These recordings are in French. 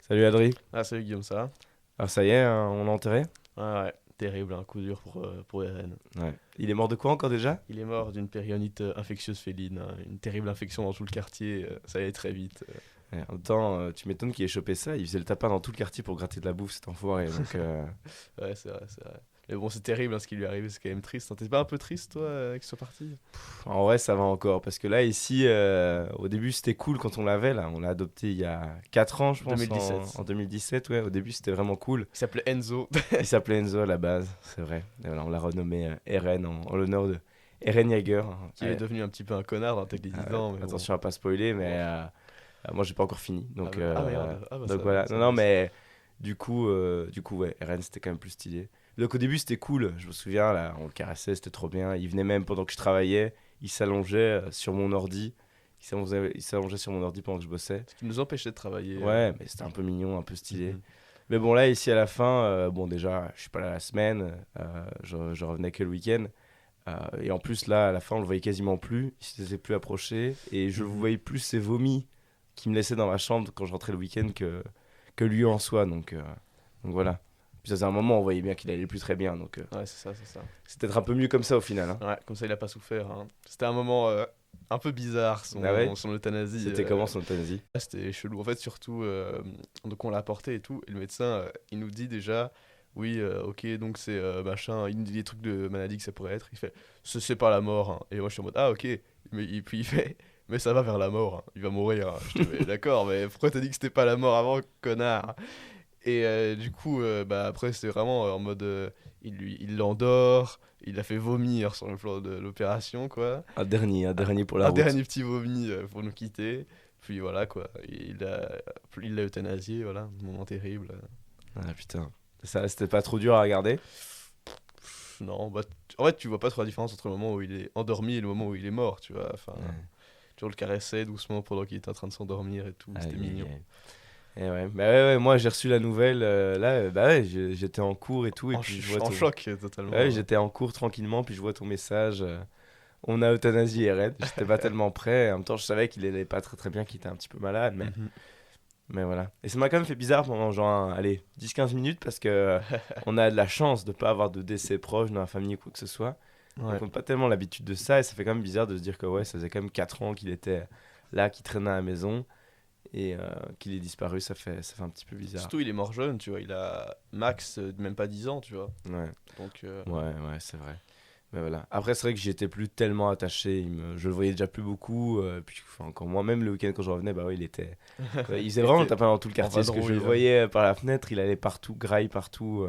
Salut Adri. Ah, salut Guillaume, ça va? Alors ça y est, hein, on l'a enterré? Ouais, terrible, un coup dur pour Eren. Ouais. Il est mort de quoi encore déjà? Il est mort d'une périonnite infectieuse féline, hein, une terrible infection dans tout le quartier, ça allait très vite. Ouais, en même temps, tu m'étonnes qu'il ait chopé ça. Il faisait le tapin dans tout le quartier pour gratter de la bouffe, cet enfoiré. Donc, Ouais, c'est vrai, c'est vrai. Mais bon, c'est terrible hein, ce qui lui est arrivé, c'est quand même triste, hein. T'es pas un peu triste, toi, qu'il soit parti? en vrai, ça va encore. Parce que là, ici, au début, c'était cool quand on l'avait. Là, on l'a adopté il y a 4 ans, je pense, en 2017. 2017. Ouais, au début, c'était vraiment cool. Il s'appelait Enzo. Il s'appelait Enzo à la base, c'est vrai. Et voilà, on l'a renommé Eren en l'honneur de Eren Jaeger, hein. Qui est devenu un petit peu un connard dans tes 10 ans, mais bon. Attention à pas spoiler, mais Bon. moi, j'ai pas encore fini. Donc, Merde, ah bah donc ça va, voilà. ça Non, va non, aussi. mais du coup, ouais, Eren, c'était quand même plus stylé. Donc au début, c'était cool. Je me souviens, là, on le caressait, c'était trop bien. Il venait même pendant que je travaillais. Il s'allongeait sur mon ordi. Il s'allongeait sur mon ordi pendant que je bossais. Ce qui nous empêchait de travailler. Ouais, mais c'était un peu mignon, un peu stylé. Mhm. Mais bon, là, ici, à la fin, bon, déjà, je suis pas là la semaine. Je revenais que le week-end. Et en plus, là, à la fin, on le voyait quasiment plus. Il s'était plus approché. Et je Mhm. voyais plus ses vomis qui me laissaient dans ma chambre quand je rentrais le week-end que lui en soi. Donc voilà. Puis ça faisait un moment, on voyait bien qu'il allait plus très bien. Donc Ouais, c'est ça, c'est ça. c'est peut-être un peu mieux comme ça au final, hein. Ouais, comme ça il a pas souffert, hein. C'était un moment un peu bizarre, Ah ouais? son euthanasie. C'était comment son euthanasie? C'était chelou. En fait, surtout, donc on l'a apporté et tout, et le médecin, il nous dit déjà, oui, ok, donc c'est machin, il nous dit des trucs de maladie que ça pourrait être. Il fait, c'est pas la mort, hein. Et moi je suis en mode, ah ok, mais et puis il fait, mais ça va vers la mort, hein. Il va mourir, hein. Je te mais d'accord, mais pourquoi t'as dit que c'était pas la mort avant, connard? Et du coup, bah, après, c'était vraiment en mode. Il l'endort, il a fait vomir sur le plan de l'opération, quoi. Un dernier pour la Un route. dernier petit vomi pour nous quitter. Puis voilà, quoi. Il l'a euthanasié, voilà. Moment terrible. Ah putain. Ça, c'était pas trop dur à regarder? Non, bah, en fait, tu vois pas trop la différence entre le moment où il est endormi et le moment où il est mort, tu vois. Enfin, Ouais. tu le caressais doucement pendant qu'il était en train de s'endormir et tout. C'était Aïe, aïe, mignon. aïe. Et ouais. Bah ouais, ouais, moi j'ai reçu la nouvelle là, bah ouais, j'étais en cours et tout, et puis je vois En ton. choc, Ouais, totalement. j'étais en cours tranquillement, puis je vois ton message. On a euthanasié Red. J'étais pas tellement prêt. En même temps, je savais qu'il allait pas très très bien, qu'il était un petit peu malade, mais, Mhm. mais voilà. Et ça m'a quand même fait bizarre pendant genre, allez, 10-15 minutes parce que on a de la chance de pas avoir de décès proche dans la famille ou quoi que ce soit. Donc Ouais. on n'a pas tellement l'habitude de ça, et ça fait quand même bizarre de se dire que ouais, ça faisait quand même 4 ans qu'il était là, qu'il traînait à la maison, et qu'il est disparu, ça fait un petit peu bizarre. Surtout, il est mort jeune, tu vois. Il a max, même pas 10 ans, tu vois. Ouais, Donc, ouais, ouais, c'est vrai. Mais voilà. Après, c'est vrai que j'y étais plus tellement attaché. Je le voyais déjà plus beaucoup. Puis, enfin, quand moi-même, le week-end, quand je revenais, bah ouais, il faisait il vraiment le était tapin dans tout le en quartier. Parce que je le vadrouille, là. voyais par la fenêtre, il allait partout, graille partout.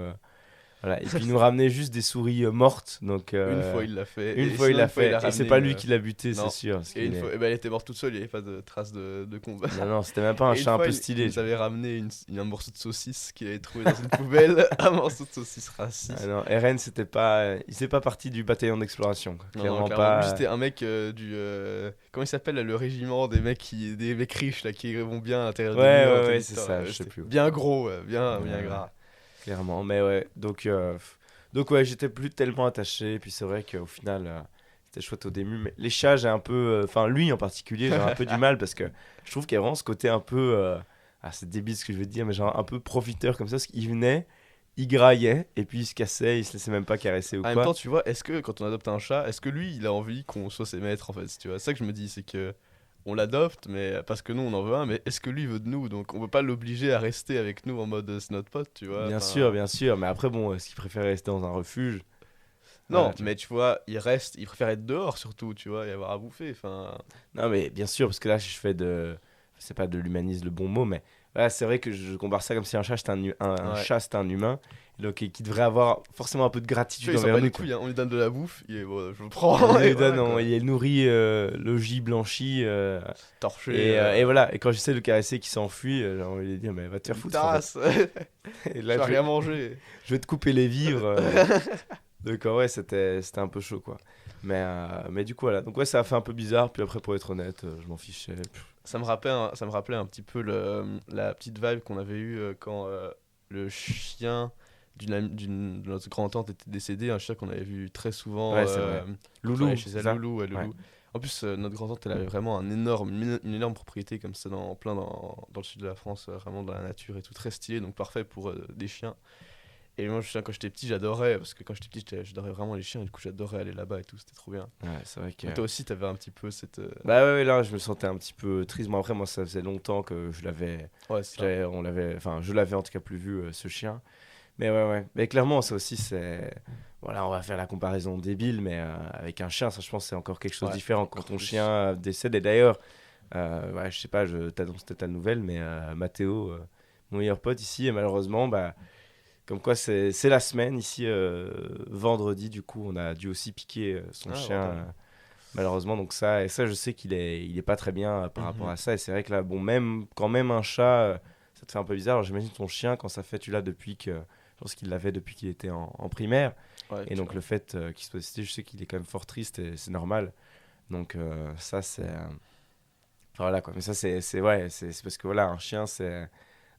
Voilà. Et puis, il nous ramenait juste des souris mortes. Donc, Une fois, il l'a fait. une Et fois, il sinon, l'a une fois, il a fait. Et c'est ramené pas une. lui qui l'a buté, c'est Non. sûr. Parce Et qu'il une fois, est... eh ben, elle était morte toute seule, il n'y avait pas de traces de combat. Non, non, c'était même pas un Et une chat un fois, peu il stylé, nous tu vois. avait ramené un morceau de saucisse qu'il avait trouvé dans une poubelle. Un morceau de saucisse Ah raciste. non, RN, c'était pas... il faisait pas partie du bataillon d'exploration, quoi. Non, non, Clairement clairement. Lui, pas. c'était un mec du. Comment il s'appelle là, le régiment des mecs, des mecs riches là, qui vont bien à l'intérieur Ouais, des murs. ouais, T'as ouais, dit, c'est putain, ça, je sais c'était plus. bien gros, bien, Ouais, bien ouais. gras. Clairement, mais ouais, donc ouais, j'étais plus tellement attaché, puis c'est vrai qu'au final, c'était chouette au début, mais les chats, j'ai un peu, enfin lui en particulier, j'ai un peu du mal parce que je trouve qu'il y a vraiment ce côté un peu, c'est débile ce que je veux dire, mais genre un peu profiteur comme ça, parce qu'il venait, il graillait, et puis il se cassait, il se laissait même pas caresser ou En même temps, quoi. tu vois, est-ce que quand on adopte un chat, est-ce que lui, il a envie qu'on soit ses maîtres en fait, tu vois? C'est ça que je me dis, c'est que on l'adopte, mais parce que nous, on en veut un, mais est-ce que lui veut de nous? Donc, on peut pas l'obliger à rester avec nous en mode c'est notre pote, tu vois? Enfin, Bien sûr, mais après bon, est-ce qu'il préfère rester dans un refuge? Voilà, non, tu vois. mais tu vois, il reste, il préfère être dehors surtout, tu vois, et avoir à bouffer. Enfin, Non, mais bien sûr, parce que là, je fais de. C'est pas de l'humanisme le bon mot, mais voilà, c'est vrai que je compare ça comme si un chat c'était un ouais. chat c'était un humain, et donc qui devrait avoir forcément un peu de Tu vois, gratitude il s'en bat envers les nous, quoi. couilles, hein. On lui donne de la bouffe, il est bon, je le On prends, et lui donne, voilà quoi. il est nourri, logis, blanchi, Torché, et voilà. Et quand j'essaie de le caresser qui s'enfuit, j'ai envie de lui dire, mais va te faire une foutre en fait. tasse, Et je là, vais rien manger. je vais te couper les vivres. Donc ouais, c'était un peu chaud, quoi. Mais du coup, voilà. Donc ouais, ça a fait un peu bizarre, puis après, pour être honnête, je m'en fichais. Ça me rappelait un petit peu la petite vibe qu'on avait eue quand le chien de notre grand-tante était décédé, un chien qu'on avait vu très souvent Ouais, c'est vrai. quand on allait Loulou, chez c'est elle, ça? Loulou, ouais, Ouais. Loulou. En plus, notre grand-tante, elle avait vraiment une énorme propriété comme ça dans le sud de la France, vraiment dans la nature et tout, très stylé, donc parfait pour des chiens. Et moi, je me souviens, quand j'étais petit, j'adorais, parce que quand j'étais petit, j'adorais vraiment les chiens, et du coup, j'adorais aller là-bas et tout, c'était trop bien. Ouais, c'est vrai que. Donc toi aussi, t'avais un petit peu cette... Bah ouais, ouais, là, je me sentais un petit peu triste. Moi, après, moi, ça faisait longtemps que Ouais, c'est ça. enfin, je l'avais en tout cas plus vu, ce chien. Mais ouais, ouais. Mais clairement, ça aussi, c'est. Voilà, on va faire la comparaison débile, mais avec un chien, ça, je pense, c'est encore quelque chose de Ouais, différent. Quand encore ton plus. chien décède, et d'ailleurs, ouais, je sais pas, je t'annonce peut-être la nouvelle, mais Mathéo, mon meilleur pote ici, et malheureusement, bah, comme quoi c'est la semaine ici, vendredi, du coup, on a dû aussi piquer son Ah, chien, bordel. malheureusement. Donc ça, je sais qu'il est pas très bien par rapport Mhm. à ça. Et c'est vrai que là, bon, quand même un chat, ça te fait un peu bizarre. Alors j'imagine ton chien, quand ça fait, tu l'as depuis que. Je pense qu'il l'avait depuis qu'il était en primaire. Ouais, Et tu donc vois. le fait qu'il soit décédé, je sais qu'il est quand même fort triste et c'est normal. Donc ça, c'est. Enfin, voilà quoi. Mais ça, ouais, c'est parce que voilà, un chien, c'est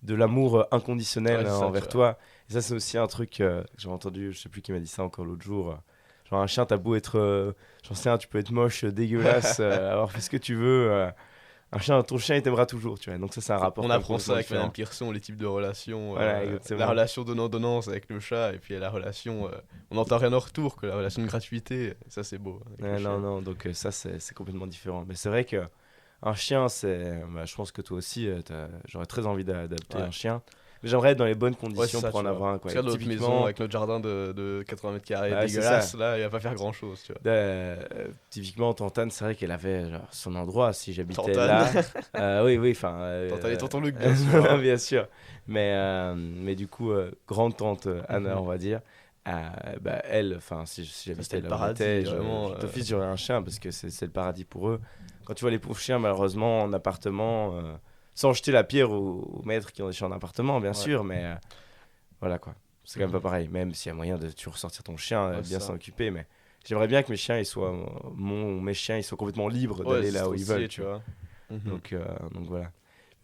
de l'amour Ouais, inconditionnel c'est ça, tu envers vois. toi. Et ça, c'est aussi un truc que j'ai entendu, je sais plus qui m'a dit ça encore l'autre jour. Genre, un chien, t'as beau être. J'en sais rien, tu peux être moche, dégueulasse, avoir fait ce que tu veux. Un chien, ton chien, il t'aimera toujours, tu vois. Donc, ça, c'est un rapport On quand même apprend ça complètement avec Madame différent. Pierson, les types de relations. Voilà, La exactement. relation donnant-donnance avec le chat, et puis la relation. On n'entend rien en retour, que la relation de gratuité. Ça, c'est beau avec le Non, chien. non, donc ça, c'est complètement différent. Mais c'est vrai que un chien, c'est. Bah, je pense que toi aussi, j'aurais très envie d'adopter Ouais. un chien. Mais j'aimerais être dans les bonnes Ouais, c'est conditions ça, pour tu en vois. avoir un, quoi. Parce Et que notre maison, typiquement, avec notre jardin de 80 mètres carrés bah, c'est ça. dégueulasse, là, il va pas faire grand-chose, tu vois. Typiquement, Tantane, c'est vrai qu'elle avait genre, son endroit si j'habitais Tantane. là. Oui, oui, enfin. Tantane et tonton Luc, bien sûr, hein. Bien sûr. Mais du coup, grande tante Anna, Mhm. on va dire, bah, elle, enfin, si Ça, c'était j'habitais le là où elle paradis, était, vraiment. d'office, j'aurais un chien parce que c'est le paradis pour eux. Quand tu vois les pauvres chiens, malheureusement, en appartement, sans jeter la pierre aux maîtres qui ont des chiens en appartement, bien Ouais. sûr, mais voilà quoi. C'est quand même pas Mhm. pareil, même s'il y a moyen de tu ressortir ton chien, Ouais, bien c'est s'en ça. occuper, mais j'aimerais bien que mes chiens, mes chiens, ils soient complètement libres Ouais, d'aller c'est là où trop ils veulent, stylé, tu tu vois. vois. Mhm. Donc voilà.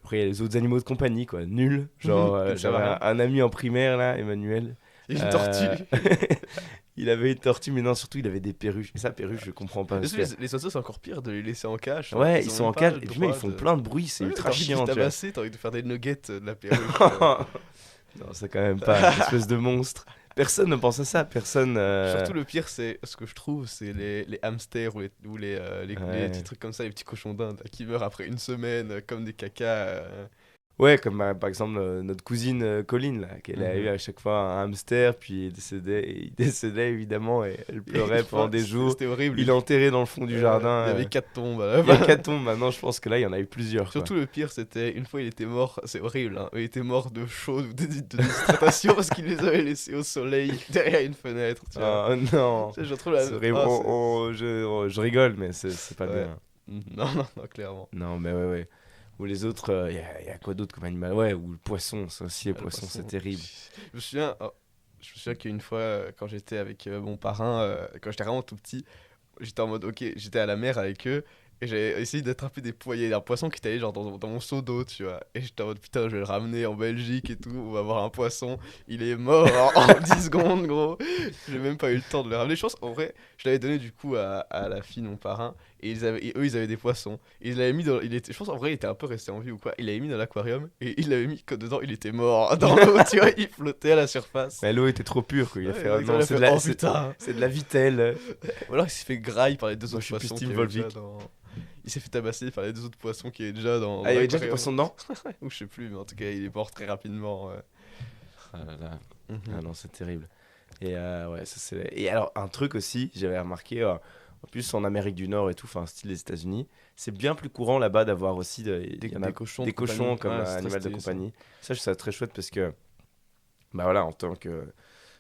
Après, il y a les autres animaux de compagnie, quoi. Nul. Mhm. Genre, Qui ne servent à j'avais rien. un ami en primaire, là, Emmanuel. C'est une Euh, tortue. il avait une tortue, mais non, surtout, il avait des perruches. Et ça, perruche, je comprends pas. Parce que, Les oiseaux, c'est encore pire de les laisser en cage, alors ouais, qu'ils ils ont sont même en pas cage, le et puis même, ils droit font de. plein de bruit, c'est Ouais, ultra t'as envie de les chiant, tu vois. tabasser, t'as envie de faire des nuggets de la perruche. Non, c'est quand même pas, espèce de monstre. Personne ne pense à ça, personne. Surtout le pire, c'est ce que je trouve, c'est les hamsters ou les petits Ouais. trucs comme ça, les petits cochons d'Inde là, qui meurent après une semaine comme des cacas. Ouais, comme par exemple notre cousine Colline, là, qu'elle a eu Mhm. à chaque fois un hamster, puis il décédait évidemment, et elle Et pleurait pendant des jours. c'était horrible. Il est enterré dans le fond du jardin. Il y avait 4 tombes à la Il y a fin. 4 tombes maintenant, je pense que là, il y en a eu plusieurs, quoi. Surtout le pire, c'était une fois il était mort, c'est horrible, hein, il était mort de chaud ou de déshydratation parce qu'il les avait laissés au soleil derrière une fenêtre, tu vois. Oh non, Je trouve la. c'est horrible. Ah, c'est. Je rigole, mais c'est pas Ouais. bien. Non, non, non, clairement. Non, mais ouais, ouais. Ou les autres, il y a quoi d'autre comme animal? Ouais, ou le poisson, ça aussi, les Ah, le poissons, c'est poisson. terrible. Je me souviens, je me souviens qu'une fois, quand j'étais avec mon parrain, quand j'étais vraiment tout petit, j'étais en mode, ok, j'étais à la mer avec eux, et j'avais essayé d'attraper il y a un poisson qui était allé genre dans mon seau d'eau, tu vois. Et j'étais en mode, putain, je vais le ramener en Belgique et tout, on va avoir un poisson. Il est mort en 10 secondes, gros. J'ai même pas eu le temps de le ramener. Je pense, en vrai, je l'avais donné du coup à la fille de mon parrain, et eux, ils avaient des poissons. Et ils l'avaient mis dans. Je pense, en vrai, il était un peu resté en vie ou quoi. Il l'avait mis dans l'aquarium, et il l'avait mis que dedans, il était mort dans l'eau, tu vois, il flottait à la surface. Mais l'eau était trop pure, quoi. Il a Ouais, fait, ah exactement, non, il a fait, oh putain! c'est de la vitelle. Ou alors il s'est fait graille par les deux Moi, autres je suis plus poissons Team qui avaient déjà Volvic. dans. Il s'est fait tabasser par les deux autres poissons qui étaient déjà dans Ah, il y avait déjà des l'aquarium. poissons dedans? Ou je sais plus, mais en tout cas, il est mort très rapidement. Ouais. Ah là là. Ah Mhm. non, c'est terrible. Et ouais, ça c'est. Et alors, un truc aussi, j'avais remarqué, en plus en Amérique du Nord et tout, enfin, style les États-Unis, c'est bien plus courant là-bas d'avoir aussi. Il y en a Des cochons des de compagnie. cochons comme Ouais, c'est très animal de stylé ça. compagnie. Ça, je trouve ça très chouette parce que, bah voilà, en tant que.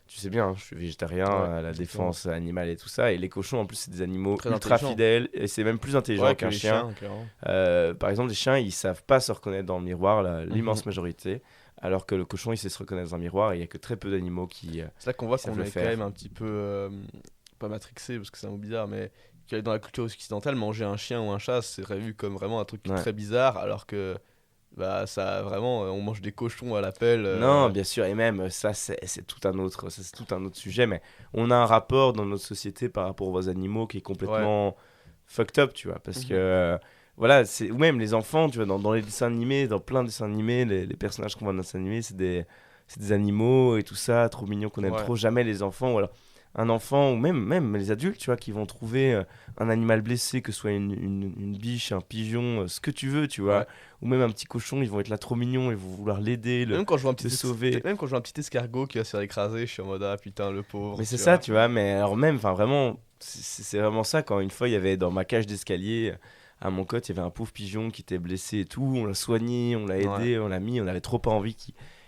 Tu sais bien, hein, je suis végétarien, Ouais, la exactement. défense animale et tout ça. Et les cochons, en plus, c'est des animaux Très ultra intelligent. fidèles. Et c'est même plus intelligent Ouais, que qu'un les chien. chiens, clairement. Par exemple, les chiens, ils savent pas se reconnaître dans le miroir, Mhm. l'immense majorité. Alors que le cochon, il sait se reconnaître dans un miroir. Et il y a que très peu d'animaux C'est là qu'on voit qui savent qu'on le est quand même faire. un petit peu. Pas matrixé, parce que c'est un mot bizarre, mais que dans la culture occidentale, manger un chien ou un chat, c'est vu comme vraiment un truc Ouais. très bizarre, alors que. Bah, ça vraiment, on mange des cochons à la pelle. Non, bien sûr, et même ça, c'est tout un autre, ça, c'est tout un autre sujet, mais on a un rapport dans notre société par rapport aux animaux qui est Ouais. complètement, fucked up, tu vois, parce que voilà, ou même les enfants, tu vois, dans les dessins animés, dans plein de dessins animés, les personnages qu'on voit dans les dessins animés, c'est des animaux et tout ça, trop mignons qu'on aime Ouais. trop. Jamais les enfants, ou alors un enfant, ou même les adultes, tu vois, qui vont trouver un animal blessé, que ce soit une biche, un pigeon, ce que tu veux, tu vois, Ouais. ou même un petit cochon, ils vont être là trop mignons, ils vont vouloir l'aider, Même quand je vois un le sauver. même quand je vois un petit escargot qui va se faire écraser, je suis en mode ah putain le pauvre. Mais c'est tu ça, vois. tu vois, mais alors même, enfin vraiment, c'est vraiment ça. Quand une fois, il y avait dans ma cage d'escalier, à mon côte, il y avait un pauvre pigeon qui était blessé et tout. On l'a soigné, on l'a Ouais. aidé, on l'a mis, on avait trop pas envie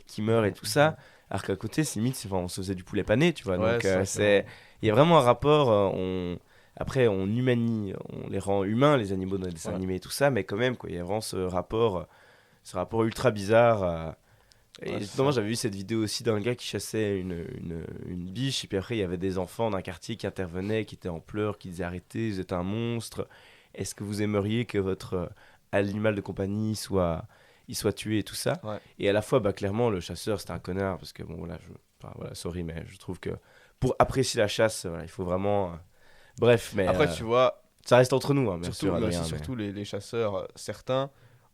qu'il meure et tout ça. Alors qu'à côté, c'est limite, enfin, on se faisait du poulet pané, tu vois. Ouais, Donc, ça, c'est... il y a vraiment un rapport. Après, on humanise, on les rend humains, les animaux dans les dessins Ouais. animés et tout ça, mais quand même, quoi, il y a vraiment ce rapport ultra bizarre. Et Ouais, c'est justement, ça. j'avais vu cette vidéo aussi d'un gars qui chassait une biche, et puis après, il y avait des enfants d'un quartier qui intervenaient, qui étaient en pleurs, qui disaient arrêtez, vous êtes un monstre. Est-ce que vous aimeriez que votre animal de compagnie il soit tué et tout ça? Ouais. Et à la fois, bah, clairement, le chasseur, c'était un connard, parce que bon, voilà, enfin, voilà, sorry, mais je trouve que pour apprécier la chasse, voilà, il faut vraiment. Bref, mais Après, tu vois, ça reste entre nous, hein, bien surtout, sûr, mais Adrien. aussi, surtout les chasseurs, certains,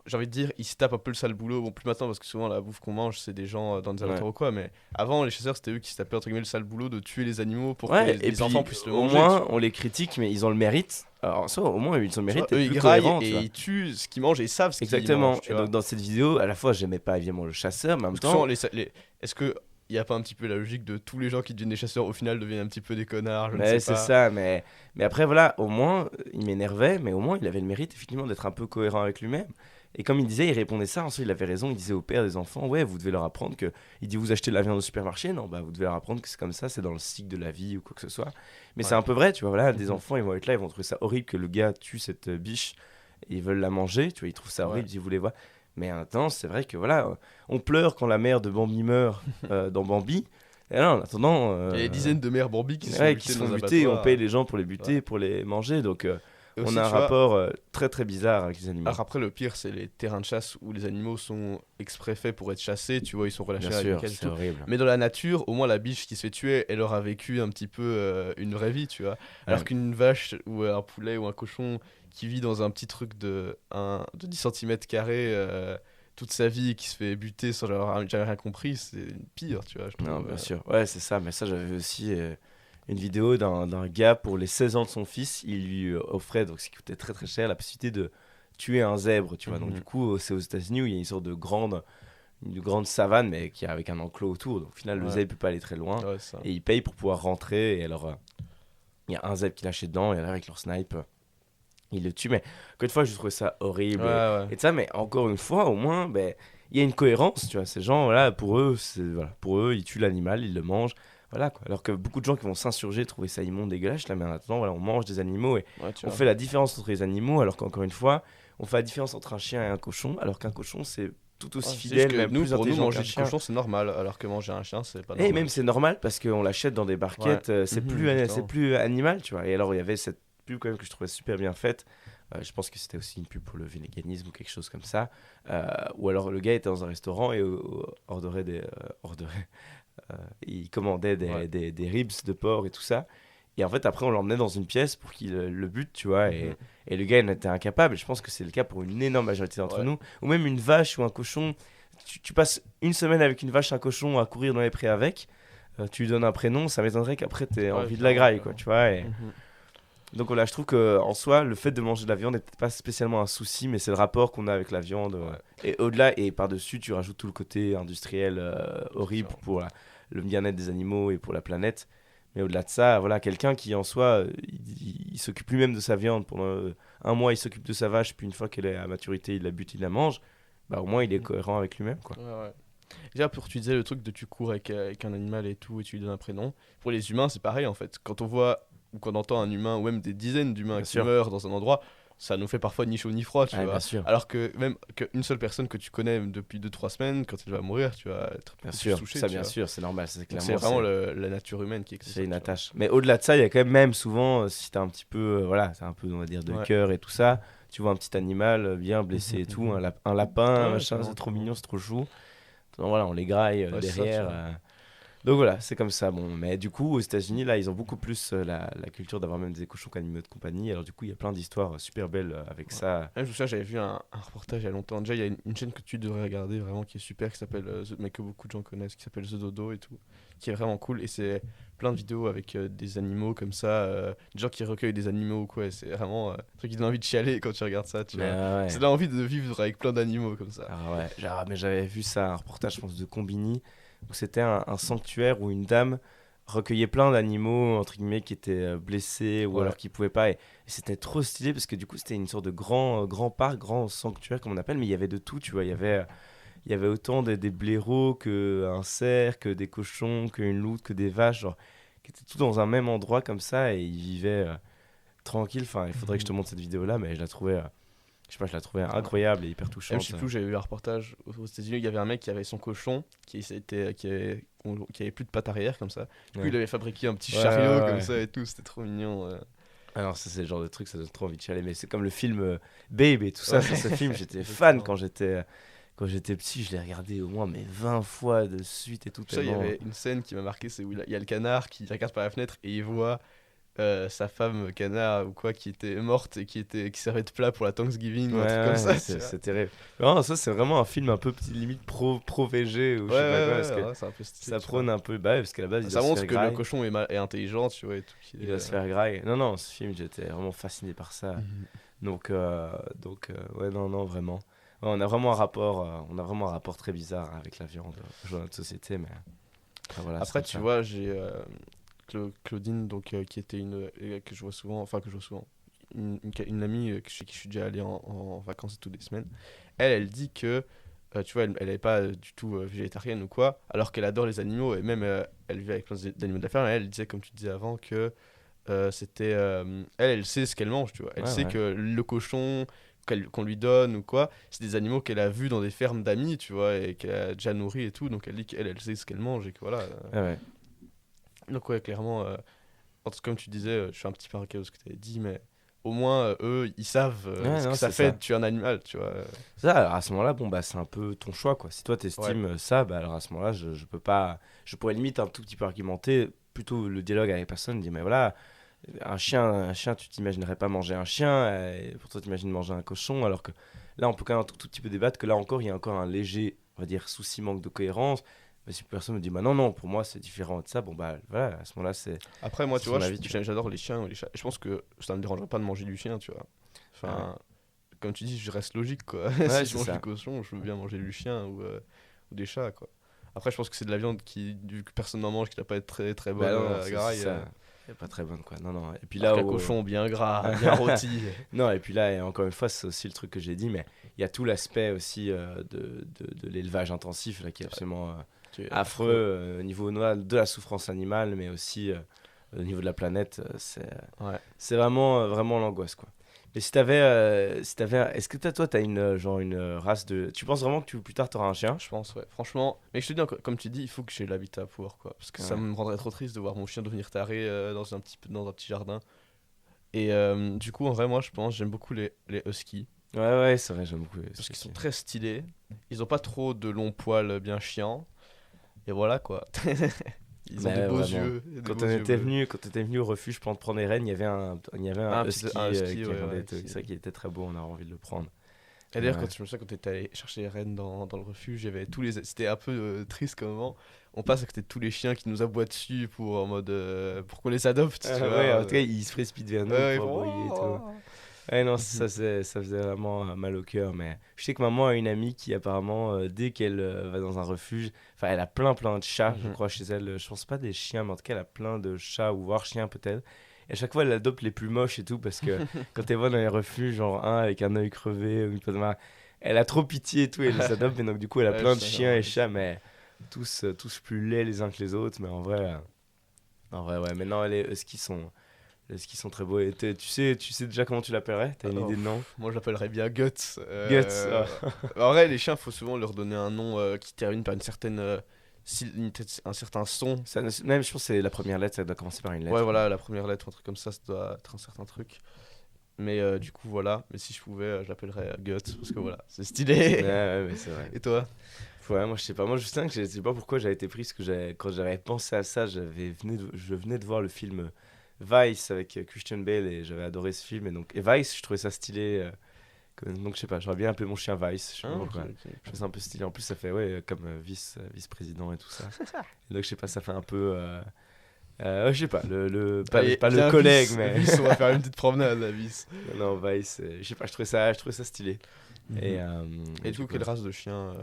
j'ai envie de dire, ils se tapent un peu le sale boulot. Bon, plus maintenant, parce que souvent, la bouffe qu'on mange, c'est des gens dans des Ouais. alentours ou quoi. Mais avant, les chasseurs, c'était eux qui se tapaient, entre guillemets, le sale boulot de tuer les animaux pour Ouais, que et les puis enfants puissent le au manger. moins, tu vois. on les critique, mais ils ont le mérite. Alors, ça, au moins, ils ont le Tu mérite vois, eux, d'être ils plus graillent cohérents, tu et vois. ils tuent ce qu'ils mangent et ils savent ce qu'ils Exactement. mangent. Tu Et vois. donc, dans cette vidéo, à la fois, j'aimais pas évidemment le chasseur, mais en même Parce que souvent, temps, est-ce que il y a pas un petit peu la logique de tous les gens qui deviennent des chasseurs au final deviennent un petit peu des connards, je ne ouais, sais c'est pas. ça. Mais après, voilà, au moins, il m'énervait, mais au moins, il avait le mérite, effectivement, d'être un peu cohérent avec lui-même. Et comme il disait, il répondait ça, ensuite, il avait raison, il disait au père des enfants, ouais, vous devez leur apprendre que. Il dit, vous achetez de la viande au supermarché? Non, bah, vous devez leur apprendre que c'est comme ça, c'est dans le cycle de la vie ou quoi que ce soit. Mais c'est Ouais. un peu vrai, tu vois, voilà, des Mhm. enfants, ils vont être là, ils vont trouver ça horrible que le gars tue cette biche, et ils veulent la manger, tu vois, ils trouvent ça Ouais. horrible, ils voulaient voir. Mais en même temps, c'est vrai que, voilà, on pleure quand la mère de Bambi meurt dans Bambi. Et là, en attendant. Il y a des dizaines de mères Bambi qui se font Ouais, buter qui se dans font un buter, on abattoir. paye les gens pour les Ouais. buter, pour les manger, donc Et on aussi, a un tu vois, rapport très très bizarre avec les animaux. alors après, le pire, c'est les terrains de chasse où les animaux sont exprès faits pour être chassés, tu vois, ils sont relâchés Bien avec une sûr, cage et c'est tout. horrible. Mais dans la nature, au moins la biche qui se fait tuer, elle aura vécu un petit peu une vraie vie, tu vois. Alors Ouais. qu'une vache ou un poulet ou un cochon qui vit dans un petit truc de 10 cm² toute sa vie et qui se fait buter sans jamais rien compris, c'est une pire, tu vois, je trouve. Non, bien sûr. Ouais, c'est ça, mais ça, j'avais aussi une vidéo d'un gars pour les 16 ans de son fils. Il lui offrait, donc ce qui coûtait très très cher, la possibilité de tuer un zèbre, tu vois. Donc, Mhm. du coup, c'est aux États-Unis où il y a une sorte de grande savane, mais qui est avec un enclos autour. Donc, au final, le Ouais. zèbre peut pas aller très loin. Ouais, ça. Et il paye pour pouvoir rentrer. Et alors, il y a un zèbre qui lâche dedans, et alors, avec leur snipe, il le tue. Mais encore une fois, je trouvais ça horrible. Ouais, ouais. Et tout ça, mais encore une fois, au moins, ben, il y a une cohérence, tu vois. Ces gens, voilà, pour eux, ils tuent l'animal, ils le mangent. Voilà, quoi. Alors que beaucoup de gens qui vont s'insurger, trouver ça immonde, dégueulasse, là, mais maintenant, voilà, on mange des animaux et Ouais, tu on vois. fait la différence entre les animaux, alors qu'encore une fois, on fait la différence entre un chien et un cochon, alors qu'un cochon, c'est tout aussi Ouais, c'est juste fidèle, que même nous, plus pour nous, intelligent manger qu'un du chien. cochon, c'est normal, alors que manger un chien, c'est pas Et normal. même c'est normal parce qu'on l'achète dans des barquettes, c'est Mhm, plus exactement. animal, tu vois. Et alors il y avait cette pub quand même que je trouvais super bien faite. Je pense que c'était aussi une pub pour le véganisme ou quelque chose comme ça. Ou alors le gars était dans un restaurant et il commandait Ouais. des ribs de porc et tout ça. Et en fait après on l'emmenait dans une pièce pour qu'il le bute, tu vois. Mhm. Et le gars il était incapable. Et je pense que c'est le cas pour une énorme majorité d'entre Ouais. nous. Ou même une vache ou un cochon. Tu passes une semaine avec une vache, un cochon à courir dans les prés avec. Tu lui donnes un prénom, ça m'étonnerait qu'après t'aies Ouais, envie de la clairement, graille, quoi, tu vois. Et... Mhm. Donc voilà, je trouve que en soi, le fait de manger de la viande n'est peut-être pas spécialement un souci, mais c'est le rapport qu'on a avec la viande. Ouais. Et au-delà, et par-dessus, tu rajoutes tout le côté industriel horrible sûr. pour le bien-être des animaux et pour la planète. Mais au-delà de ça, voilà, quelqu'un qui en soi, il s'occupe lui-même de sa viande pendant un mois, il s'occupe de sa vache, puis une fois qu'elle est à maturité, il la bute, il la mange. Bah au moins, il est cohérent avec lui-même, quoi. Ouais, ouais. Déjà, pour tu disais le truc de tu cours avec un animal et tout, et tu lui donnes un prénom. Pour les humains, c'est pareil en fait. Quand on voit ou quand on entend un humain, ou même des dizaines d'humains Bien qui sûr. meurent dans un endroit, ça nous fait parfois ni chaud ni froid, tu Ouais, vois. bien sûr. Alors que même qu'une seule personne que tu connais depuis 2-3 semaines, quand elle va mourir, tu vas être Bien beaucoup sûr, plus touché. ça tu bien vois. sûr, c'est normal, c'est Donc clairement c'est vraiment la nature humaine qui est comme c'est ça, une tu vois. attache. Mais au-delà de ça, il y a quand même souvent, si t'as un petit peu, voilà, c'est un peu, on va dire, de Ouais. cœur et tout ça, tu vois un petit animal bien blessé et tout, un lapin, un Ouais, machin, clairement, c'est trop clairement. mignon, c'est trop chou. Donc voilà, on les graille Ouais, c'est ça, tu derrière. vois. Donc voilà, c'est comme ça. Bon, mais du coup, aux États-Unis, là, ils ont beaucoup plus la culture d'avoir même des cochons qu'animaux de compagnie. Alors du coup, il y a plein d'histoires super belles avec Ouais. ça. Je me souviens, j'avais vu un reportage il y a longtemps. Déjà, il y a une chaîne que tu devrais regarder vraiment qui est super, qui s'appelle, mais que beaucoup de gens connaissent, qui s'appelle The Dodo et tout, qui est vraiment cool. Et c'est plein de vidéos avec des animaux comme ça, des gens qui recueillent des animaux ou quoi. Et c'est vraiment un truc qui donne envie de chialer quand tu regardes ça, tu Mais vois. ouais. C'est donne envie de vivre avec plein d'animaux comme ça. Ah ouais, mais j'avais vu ça, un reportage, je pense, de Combini, où c'était un sanctuaire où une dame recueillait plein d'animaux, entre guillemets, qui étaient blessés ou Ouais. alors qui pouvaient pas. Et c'était trop stylé parce que du coup, c'était une sorte de grand parc, grand sanctuaire, comme on appelle, mais il y avait de tout, tu vois. Il y avait autant des blaireaux qu'un cerf, que des cochons, qu'une loutre, que des vaches, genre, qui étaient tout dans un même endroit comme ça et ils vivaient tranquilles. Enfin, il faudrait que je te montre cette vidéo-là, mais je la trouvais, je sais pas, je la trouvais Ouais. incroyable et hyper Même, je sais touchante. plus, j'avais vu un reportage aux États-Unis, il y avait un mec qui avait son cochon, qui avait plus de pattes arrière comme ça. Du coup, Ouais. il avait fabriqué un petit Ouais, ouais, chariot comme ouais. ça et tout, c'était trop mignon. Alors ça c'est le genre de truc, ça donne trop envie de chialer. Mais c'est comme le film Babe et tout ça, Ouais, ça, ce film, j'étais fan exactement. quand j'étais petit, je l'ai regardé au moins mais 20 fois de suite et tout Ça, il y tellement. avait une scène qui m'a marqué, c'est où il y a le canard qui regarde par la fenêtre et il voit sa femme canard ou quoi qui était morte et qui servait de plat pour la Thanksgiving Ouais, ou un truc comme ouais, ça, tu c'est vois. c'est terrible. Non, ça c'est vraiment un film un peu limite pro VG ou Ouais, je sais pas quoi, ouais, parce que ouais, ouais, c'est un peu stylé, ça tu vois. prône un peu, bah ouais, parce qu'à la base il doit Ça se faire montre que le grailler. cochon est intelligent, tu vois, et tout. Il doit se faire grailler. Non, non, ce film, j'étais vraiment fasciné par ça. Mhm. Ouais, non, non, vraiment. Ouais, on a vraiment un rapport très bizarre avec la viande dans notre société, mais après voilà, c'est Après, comme tu ça. vois, j'ai Claudine, donc, qui était que je vois souvent, enfin, que je vois souvent, une amie chez qui je suis déjà allé en vacances toutes les semaines. Elle dit que, tu vois, elle n'est pas du tout végétarienne ou quoi, alors qu'elle adore les animaux et même elle vit avec plein d'animaux de la ferme. Et elle disait, comme tu disais avant, que c'était. Elle sait ce qu'elle mange, tu vois. Elle Ouais, sait ouais. que le cochon qu'on lui donne ou quoi, c'est des animaux qu'elle a vus dans des fermes d'amis, tu vois, et qu'elle a déjà nourri et tout. Donc elle dit elle sait ce qu'elle mange et que voilà. Ouais, ouais. Donc ouais, clairement, comme tu disais, je suis un petit peu inquiet de ce que tu avais dit, mais au moins, eux, ils savent Ouais, ce que non, ça c'est fait ça. de tuer un animal, tu vois. Ça, alors à ce moment-là, bon, bah, c'est un peu ton choix, quoi. Si toi, Ouais. t'estimes ça, bah, alors à ce moment-là, je peux pas. Je pourrais limite un tout petit peu argumenter, plutôt le dialogue avec la personne, dire, mais voilà, un chien, tu t'imaginerais pas manger un chien, et pour toi, t'imagines manger un cochon, alors que là, on peut quand même un tout petit peu débattre, que là encore, il y a encore un léger, on va dire, souci, manque de cohérence. Mais si personne me dit, bah non, non, pour moi, c'est différent de ça, bon, bah voilà, à ce moment-là, Après, moi, c'est tu vois, son avis, tu vois. j'adore les chiens ou les chats. Je pense que ça me dérangerait pas de manger du chien, tu vois. Ah ouais. Enfin, comme tu dis, je reste logique, quoi. Ouais, Si je c'est mange du ça. cochon, je veux bien manger du chien ou des chats, quoi. Après, je pense que c'est de la viande vu que personne n'en mange, qui doit pas être très très Bah bonne non, non, à c'est graille. ça. Elle est pas très bonne, quoi. Non, non. Et puis Alors là, qu'un cochon bien gras, bien rôti. Non, et puis là, et encore une fois, c'est aussi le truc que j'ai dit, mais il y a tout l'aspect aussi de l'élevage intensif, là, qui est absolument qui est affreux affreux. au niveau de la souffrance animale, mais aussi au niveau de la planète. Ouais. C'est vraiment l'angoisse, quoi. Mais est-ce que toi, t'as genre une race de. Tu penses vraiment que plus tard, t'auras un chien? Je pense, ouais. Franchement, mais je te dis, comme tu dis, il faut que j'ai l'habitat pour, quoi. Parce que ça Ouais. me rendrait trop triste de voir mon chien devenir taré dans un petit jardin. Et du coup, en vrai, moi, je pense, j'aime beaucoup les huskies. Ouais, ouais, c'est vrai, j'aime beaucoup Parce ce qu'ils sont qui. très stylés. Ils ont pas trop de longs poils bien chiants. Et voilà, quoi. Ils ont Mais ouais, vraiment. des beaux yeux bleus. Quand t'étais venu au refuge pour te prendre les rênes, il y avait un Un husky husky, qui ouais, attendait. ouais. C'est ça qui était très beau, on a envie de le prendre. Et Mais d'ailleurs, ouais. je me souviens quand t'étais allé chercher les rennes dans le refuge, il y avait c'était un peu triste comme moment. On passe à côté de tous les chiens qui nous aboient dessus pour en mode pour qu'on les adopte, tu vois. Ouais, en tout cas, il se précipite vers nous Ouais, ils pour font aboyer et tout. oh. Ouais, non, Mhm. ça faisait vraiment mal au cœur. Mais je sais que maman a une amie qui, apparemment, dès qu'elle va dans un refuge, enfin, elle a plein de chats, je Mhm. crois, chez elle. Je pense pas des chiens, mais en tout cas, elle a plein de chats ou voire chiens peut-être. Et à chaque fois, elle adopte les plus moches et tout, parce que quand elle va dans les refuges, genre un avec un œil crevé, ou une patte de marre, elle a trop pitié et tout, elle les adopte. Et donc, du coup, elle a Ouais, je plein de sais, chiens genre, et chats, mais tous plus laids les uns que les autres. Mais en vrai, ouais. Maintenant, les huskies sont très beaux. Et tu sais déjà comment tu l'appellerais? T'as une idée de nom? moi, je l'appellerais bien Guts. Guts. En vrai, les chiens, faut souvent leur donner un nom qui termine par un certain son. Même, je pense que c'est la première lettre, ça doit commencer par une Ouais, lettre, quoi. voilà, la première lettre, un truc comme ça doit être un certain truc. Mais du coup, voilà. Mais si je pouvais, je l'appellerais Guts, parce que voilà, c'est Ouais, stylé. ouais, mais c'est vrai. Et toi? Ouais, moi je sais pas. Moi je sais pas pourquoi j'avais été pris, parce que quand j'avais pensé à ça, je venais de voir le film Vice avec Christian Bale et j'avais adoré ce film. Et Vice, je trouvais ça stylé. Donc je sais pas, j'aurais bien appelé mon chien Vice, je sais pas Ok, pourquoi. ok. Je trouve ça un peu stylé. En plus, ça fait ouais, comme vice-président et tout ça. Et donc je sais pas, ça fait un peu. Ouais, je sais pas, Allez, pas le viens, collègue, Vice, mais. Vice, on va faire une petite promenade, là, Vice. Non, Vice, je sais pas, je trouvais ça stylé. Et, Et du coup, quelle race de chien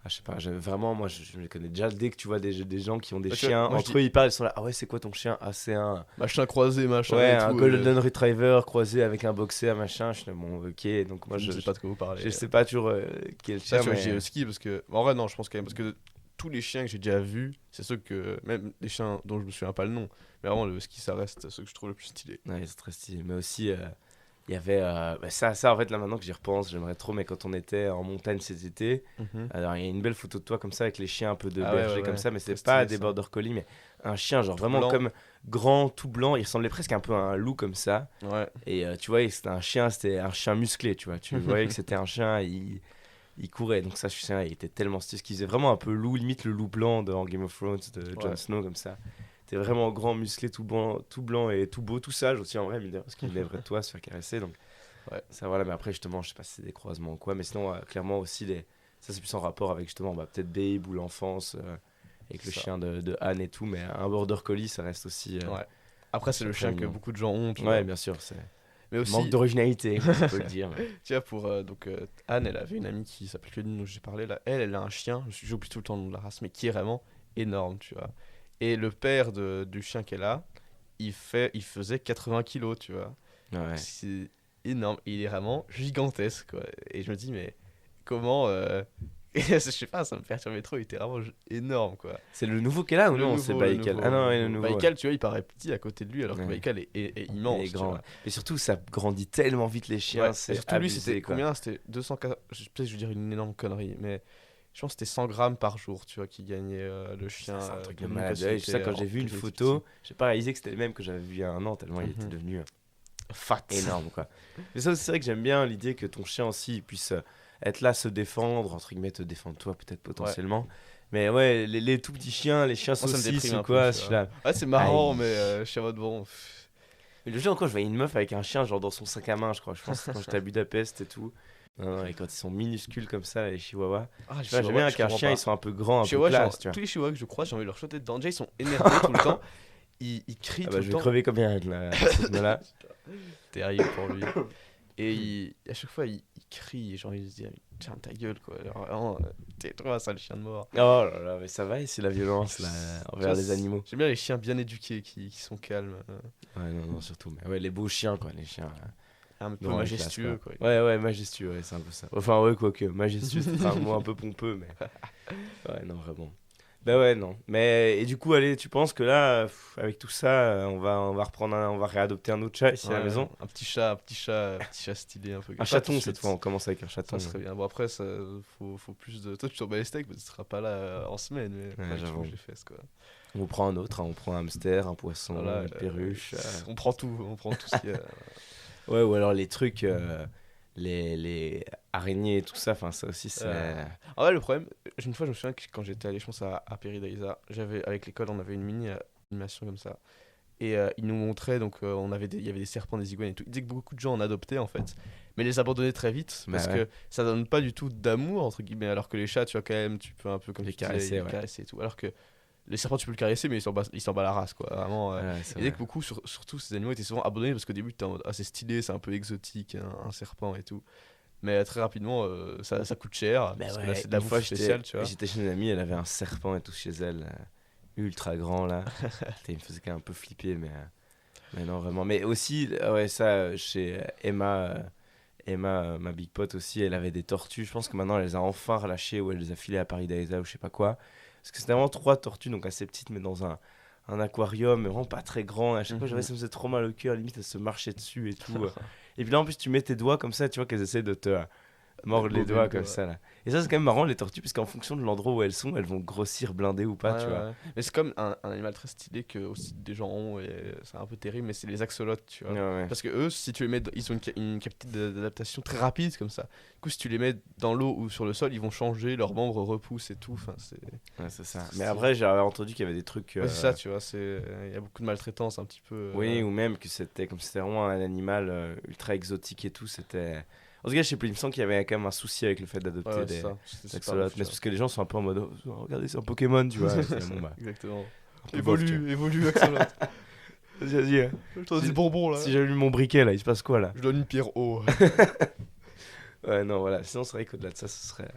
je sais pas, vraiment, moi je les connais déjà. Dès que tu vois des gens qui ont des Bah, tu vois, chiens, moi, je entre eux ils parlent, ils sont là, ah ouais, c'est quoi ton chien? Ah, c'est un. machin croisé, machin Ouais, et un tout. Golden Retriever croisé avec un boxer, machin. Je suis là, bon, ok, donc moi Je ne sais pas de quoi vous parlez. je sais pas toujours quel Ça, chien, tu vois, mais. j'ai ski parce que. En vrai, non, je pense quand même. Parce que tous les chiens que j'ai déjà vus, c'est ceux que. Même les chiens dont je me souviens pas le nom. Mais vraiment, le ski, ça reste ceux que je trouve le plus stylé. Ouais, c'est très stylé. Mais aussi, il y avait. Ça, en fait, là maintenant que j'y repense, j'aimerais trop, mais quand on était en montagne cet été, alors il y a une belle photo de toi comme ça avec les chiens un peu de Ah ouais, berger ouais, comme ouais. ça, mais c'est Trop pas stylé, des ça. border collie, mais un chien, genre Tout vraiment blanc. comme grand, tout blanc. Il ressemblait presque un peu à un loup comme ça. Ouais. Et tu vois, c'était un chien musclé, tu vois. Tu voyais que c'était un chien, il courait. Donc ça, je sais, il était tellement stylé. Ce qu'il faisait vraiment un peu loup, limite le loup blanc dans Game of Thrones de Jon Ouais. Snow, comme ça. T'es vraiment grand, musclé, tout blanc et tout beau, tout sage aussi en vrai, mine de rien, parce qu'il lèverait de toi, se faire caresser. Donc Ouais. ça, voilà. Mais après, justement, je sais pas si c'est des croisements ou quoi. Mais sinon, clairement aussi, ça c'est plus en rapport avec justement peut-être Babe ou l'enfance, avec le Ça. chien de Anne et tout. Mais un border collie, ça reste aussi. Ouais. Après, c'est le très chien que mignon. beaucoup de gens ont, tu Ouais, vois. bien sûr, c'est Mais manque aussi, d'originalité, on peut le dire. Mais. tu vois, pour Anne, elle avait une amie qui s'appelle Claudine, dont j'ai parlé là. Elle a un chien, j'oublie tout le temps le nom de la race, mais qui est vraiment énorme, tu vois. Et le père du chien qu'elle a, il faisait 80 kilos, tu vois. Ouais. C'est énorme, il est vraiment gigantesque, quoi. Et je me dis, mais comment. Je sais pas, ça me perturbait trop, il était vraiment énorme, quoi. C'est le nouveau qu'elle a ou Le non? C'est nouveau, le Baïkal. nouveau, Ah non, le ouais, le nouveau. nouveau. Baïkal, tu vois, il paraît petit à côté de lui, alors que Ouais. Baïkal est Il immense, est tu grand. vois. Et surtout, ça grandit tellement vite les chiens, Ouais, c'est et surtout lui, abusé, c'était quoi. combien? C'était 200. Peut-être que je veux dire une énorme connerie, mais je pense que c'était 100 grammes par jour, tu vois, qui gagnait le chien. C'est un truc de Claudine, malade. quand il Ouais, ça, était quand j'ai vu une quand il était photo, petit. j'ai pas réalisé que c'était le même que j'avais vu il y a un an, tellement il était Mhm. devenu Fat. énorme, quoi. Mais ça aussi, c'est vrai que j'aime bien l'idée que ton chien aussi il puisse être là, se défendre, entre guillemets, te défendre toi, peut-être potentiellement. Mais ouais, les tout petits chiens, les chiens Moi, ça me saucisses déprime ou un peu, quoi, tu je suis vois. là. Ouais, c'est marrant, Aïe. mais je suis en mode bon. Mais le jour encore, je voyais une meuf avec un chien, genre dans son sac à main, je crois. Je pense quand j'étais à Budapest et tout. Non, non, et quand ils sont minuscules comme ça, les chihuahuas. Ah, Tu vois, j'aime bien qu'un chien, ils sont un peu grands, un peu Chihuahua, classe, tu vois. tous les chihuahuas que je croise, j'ai envie de leur sauter dedans. Déjà, ils sont énervés tout le temps. Ils crient Ah tout bah, le je vais temps. crever comme un là, à ce rythme-là. Terrible pour lui. Et à chaque fois, il crie. Genre, il se dit, ferme ta gueule, quoi. Alors, vraiment, t'es trop un sale chien de mort. Oh là là, mais ça va, et c'est la violence là, Tu envers vois, les animaux. J'aime bien les chiens bien éduqués qui sont calmes. Ouais, non, non, surtout. Mais ouais, les beaux chiens, quoi, les chiens. Un peu Vraiment majestueux, classe, quoi. Ouais, ouais, majestueux, ouais, c'est un peu ça. Enfin, ouais, quoique, majestueux, c'est un mot un peu pompeux, mais. Ouais, non, vraiment. Bah ouais, non. Mais, et du coup, allez, tu penses que là, avec tout ça, on va reprendre on va réadopter un autre chat ici à la Ouais, maison? un petit chat stylé un peu. Un Pas chaton, tout de cette suite. fois, on commence avec un chaton. Ça serait bien. Bon, après, faut plus de. Toi, tu t'en bats les steaks, mais tu seras pas là en semaine. Mais Ouais, ouais, tu j'avoue. bouges les fesses, quoi. On prend un autre, hein, on prend un hamster, un poisson, Voilà, une perruche. on prend tout ce qu'il y a. Ouais, ou alors les trucs, les araignées et tout ça, enfin, ça aussi, c'est. En vrai, le problème, une fois, je me souviens que quand j'étais allé, je pense, à Peridaisa, avec l'école, on avait une mini animation comme ça. Et ils nous montraient, donc, il y avait des serpents, des iguanes et tout. Ils disaient que beaucoup de gens en adoptaient, en fait, mais les abandonnaient très vite, Bah parce ouais. que ça donne pas du tout d'amour, entre guillemets, alors que les chats, tu vois, quand même, tu peux un peu, comme Les tu disais, caresser, les ouais. caresser et tout. Alors que les serpents, tu peux le caresser, mais il s'en bat la race, quoi. Vraiment. Ouais, c'est Et dès vrai. que beaucoup, surtout ces animaux, étaient souvent abandonnés, parce qu'au début, t'es en mode, ah, c'est stylé, c'est un peu exotique, un serpent et tout. Mais très rapidement, ça coûte cher, Bah parce que ouais, là, c'est de la une fois, bouffe spéciale, tu vois. j'étais chez une amie, elle avait un serpent et tout chez elle, ultra grand là. Il me faisait quand même un peu flipper, mais non, vraiment. Mais aussi, ouais, ça, chez Emma, ma big pote aussi, elle avait des tortues. Je pense que maintenant, elle les a enfin relâchées ou elle les a filées à Paris d'Aesa ou je sais pas quoi. Parce que c'était vraiment 3 tortues, donc assez petites, mais dans un aquarium, mais vraiment pas très grand. À chaque fois, Mhm. ça me faisait trop mal au cœur, limite, elles se marchaient dessus et tout. Et puis là, en plus, tu mets tes doigts comme ça, tu vois, qu'elles essaient mordre les Mauvais doigts doigts. comme ça là. Et ça c'est quand même marrant les tortues parce qu'en fonction de l'endroit où elles sont, elles vont grossir, blinder ou pas, Ouais, tu vois. ouais. Mais c'est comme un animal très stylé que aussi des gens ont, et c'est un peu terrible, mais c'est les axolotes, tu vois. Ouais, ouais. Parce que eux, si tu les mets, ils ont une capacité d'adaptation très rapide comme ça. Du coup, si tu les mets dans l'eau ou sur le sol, ils vont changer, leurs membres repoussent et tout. Enfin, c'est. Ouais, c'est ça. C'est- Mais après j'avais entendu qu'il y avait des trucs. Ouais, c'est ça, tu vois. Il y a beaucoup de maltraitance un petit peu. Oui, ou même que c'était comme si c'était vraiment un animal ultra exotique et tout. C'était. En tout cas, je sais plus, il me semble qu'il y avait quand même un souci avec le fait d'adopter Ouais, des c'est ça. C'est pas axolotes. ouf, Mais tu c'est parce que les gens sont un peu en mode oh, regardez, c'est un Pokémon, tu vois. vois. Et c'est bon, bah, Exactement. un peu bof, tu vois. Évolue, axolote. Vas-y, hein. Je te donne des bonbons là. Si j'allume mon briquet là, il se passe quoi là? Je donne une pierre haut. Ouais, non, voilà. Sinon, c'est vrai qu'au-delà de ça, ce serait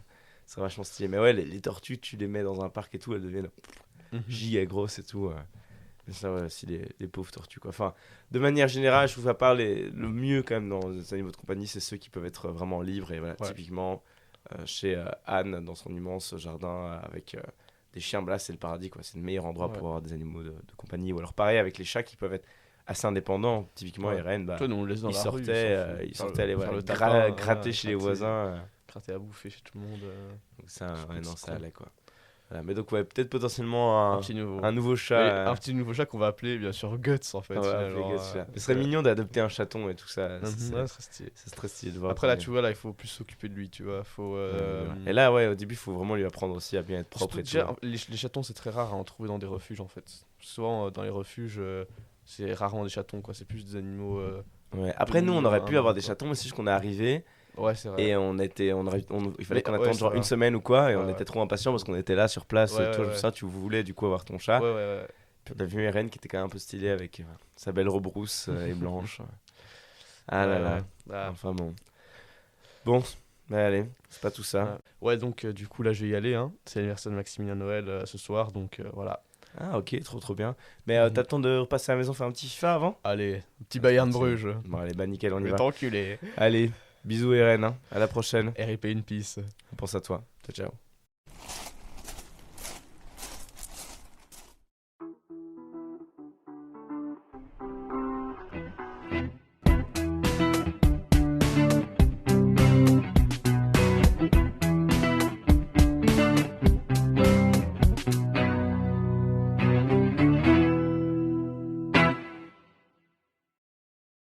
vachement stylé. Mais ouais, les tortues, tu les mets dans un parc et tout, elles deviennent giga grosses et tout. Mais ça, ouais, aussi, les pauvres tortues, quoi. Enfin, de manière générale, je trouve à part le mieux, quand même, dans les animaux de compagnie, c'est ceux qui peuvent être vraiment libres. Et voilà, Ouais. typiquement, chez Anne, dans son immense jardin, avec des chiens, bah là, c'est le paradis, quoi. C'est le meilleur endroit Ouais. pour avoir des animaux de compagnie. Ou alors, pareil, avec les chats qui peuvent être assez indépendants. Typiquement, Ouais. Irène, bah, Toi, nous, on le laisse dans ils la rue. sortaient, ils Faire sortaient aller faire voilà, le tapin, gratter voilà, chez les gratter- voisins. Gratter à bouffer chez tout le monde. Donc ça, Je ouais, trouve non, que ça c'est allait quoi. Voilà, mais donc ouais, peut-être potentiellement Un petit nouveau. un nouveau Mais chat. un petit nouveau chat qu'on va appeler bien sûr Guts en fait. On va appeler finalement, Gus, chat. Ce serait mignon d'adopter un chaton et tout ça. Ouais, très stylé. Ça serait stylé de voir. Après là, tu vois, là, il faut plus s'occuper de lui, tu vois. Faut. Et là, ouais, au début, il faut vraiment lui apprendre aussi à bien être propre surtout et tout. déjà, les chatons, c'est très rare à en trouver dans des refuges en fait. Souvent, dans les refuges, c'est rarement des chatons, quoi. C'est plus des animaux. Ouais. Après, nous, on milieu, aurait un pu avoir homme, des quoi. chatons, mais c'est juste qu'on est arrivé Ouais, c'est vrai. et il fallait Mais, qu'on ouais, attende c'est genre vrai. une semaine ou quoi, et on Ouais, était ouais. trop impatients parce qu'on était là sur place. Ouais, Toi, ouais, ça, tu voulais du coup avoir ton chat. Ouais, ouais, ouais. Puis on a vu Irène qui était quand même un peu stylée avec sa belle robe rousse et blanche. Ah là Ouais, là. ouais. Ah. Enfin bon. Bon, mais allez, c'est pas tout ça. Ouais, donc du coup là je vais y aller, hein. C'est l'anniversaire de Maximilien Noël ce soir, donc voilà. Ah ok, trop bien. Mais Mhm. t'attends de repasser à la maison faire un petit FIFA avant? Allez, petit Bayern parti. Bruges. Bon allez, bah nickel, on Je y vais va. t'enculer. Allez, bisous Irène, hein. À la prochaine. RIP in peace. On pense à toi. Ciao ciao.